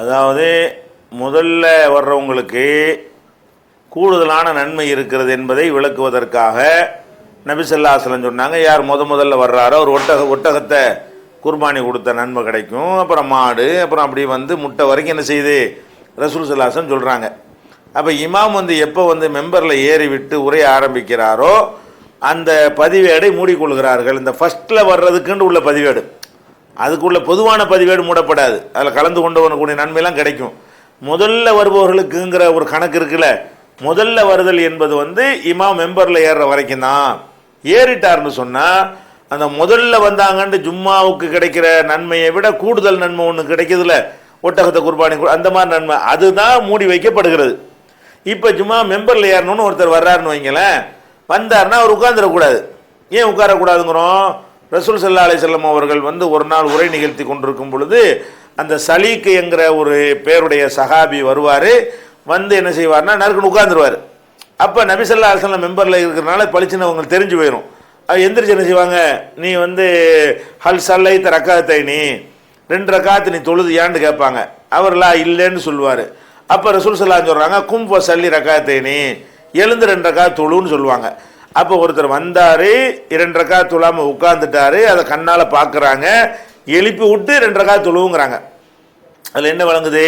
அதாவது முதல்ல வர்றவங்களுக்கு கூடுதலான நன்மை இருக்கிறது என்பதை விளக்குவதற்காக நபி ஸல்லல்லாஹு அலைஹி வஸல்லம் சொன்னாங்க, யார் முதல்ல வர்றாரோ ஒரு ஒட்டகத்தை குர்பானி கொடுத்த நன்மை கிடைக்கும், அப்புறம் மாடு, அப்புறம் அப்படி முட்டை வரைக்கும் என்ன செய்யுது ரசூல் ஸல்லல்லாஹு அலைஹி வஸல்லம் சொல்கிறாங்க. அப்போ இமாம் எப்போ மெம்பரில் ஏறி விட்டு உரைய ஆரம்பிக்கிறாரோ அந்த பதிவேடை மூடிக்கொள்கிறார்கள். இந்த ஃபஸ்ட்டில் வர்றதுக்குன்னு உள்ள பதிவேடு, அதுக்குள்ள பொதுவான பதிவேடு மூடப்படாது, அதில் கலந்து கொண்டு வரக்கூடிய நன்மையெல்லாம் கிடைக்கும். முதல்ல வருபவர்களுக்குங்கிற ஒரு கணக்கு இருக்குல்ல, முதல்ல வருதல் என்பது இமாம் மெம்பரில் ஏறுற வரைக்கும் தான். ஏறிட்டார்னு சொன்னால் அந்த முதல்ல வந்தாங்கன்ட்டு ஜும்மாவுக்கு கிடைக்கிற நன்மையை விட கூடுதல் நன்மை ஒன்று கிடைக்குதுல, ஒட்டகத்தை குர்பானி அந்த மாதிரி நன்மை, அதுதான் மூடி வைக்கப்படுகிறது. இப்போ ஜும்மா மெம்பரில் ஏறணும்னு ஒருத்தர் வர்றாருன்னு வைங்களேன், வந்தார்னா அவர் உட்கார்ந்துடக்கூடாது. ஏன் உட்காரக்கூடாதுங்கிறோம்? ரசூல் ஸல்லல்லாஹு அலைஹி வஸல்லம் அவர்கள் ஒரு நாள் உரை நிகழ்த்தி கொண்டிருக்கும் பொழுது அந்த சலீக்கு என்கிற ஒரு பேருடைய சஹாபி வருவார், என்ன செய்வார்னா நறுக்குன்னு உட்கார்ந்துருவார். அப்போ நபி ஸல்லல்லாஹு அலைஹி வஸல்லம் மெம்பரில் இருக்கிறனால பளிச்சுன்னு அவங்களுக்கு தெரிஞ்சு போயிடும். அது எந்திரிச்சு என்ன செய்வாங்க, நீ ஹல் சல்லைத்த ரக்காத்தை, நீ 2 ரக்காத்து நீ தொழுதியான்னு கேட்பாங்க. அவர்லாம் இல்லைன்னு சொல்லுவார். அப்போ ரசூல் ஸல்லல்லாஹு அலைஹி சொல்கிறாங்க, கும் சல்லி ரக்காத்தை, நீ எழுந்து 2 ரக்காத் தொழுன்னு சொல்லுவாங்க. அப்போ ஒருத்தர் வந்தார், 2 ரக்காத் தொழாமல் உட்கார்ந்துட்டாரு, அதை கண்ணால் பார்க்குறாங்க, எழுப்பி விட்டு 2 ரக்காத் தொழுவுங்கிறாங்க. அதில் என்ன வழங்குது?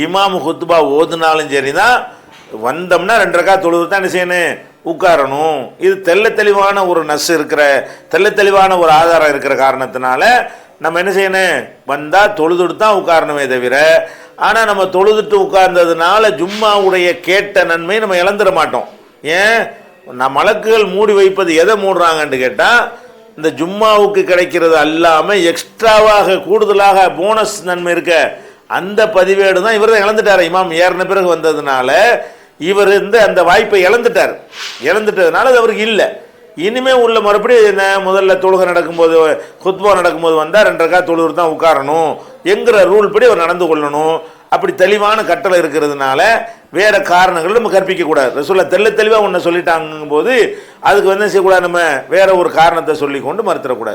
இமாம் ஹுத்பா ஓதுனாலும் சரி தான், வந்தோம்னா 2 ரக்காத் தொழுது தான் என்ன செய்யணும், உட்காரணும். இது தெளிவான ஒரு நஸ் இருக்கிற, தெளிவான ஒரு ஆதாரம் இருக்கிற காரணத்தினால நம்ம என்ன செய்யணும், வந்தால் தொழுதுட்டு தான் உட்காரணுமே தவிர, ஆனால் நம்ம தொழுதுட்டு உட்கார்ந்ததுனால ஜும்மாவுடைய கேட்ட நன்மை நம்ம இழந்துட மாட்டோம். ஏன்? மலக்குகள் மூடி வைப்பது எதை மூடுறாங்கன்னு கேட்டால், இந்த ஜும்மாவுக்கு கிடைக்கிறது அல்லாமல் எக்ஸ்ட்ராவாக கூடுதலாக போனஸ் நன்மை இருக்க அந்த பதிவேடு தான் இவர் தான் இழந்துட்டார். இமாம் ஏறின பிறகு வந்ததுனால இவர் அந்த வாய்ப்பை இழந்துட்டதுனால அது அவருக்கு இல்லை. இனிமே உள்ள மறுபடி என்ன, முதல்ல தொழுகை நடக்கும்போது குத்பா நடக்கும்போது வந்தால் 2 ரக்காத் தொழுது தான் உட்காரணும் என்கிற ரூல் படி அவர் நடந்து கொள்ளணும். அப்படி தெளிவான கட்டளை இருக்கிறதுனால வேற காரணங்கள் நம்ம கற்பிக்க கூடாது. ரசூலுல்லாஹ் தெளிவாக ஒன்று சொல்லிட்டாங்கும் போது அதுக்கு என்ன செய்யக்கூடாது, நம்ம வேற ஒரு காரணத்தை சொல்லி கொண்டு மறுத்துடக்கூடாது.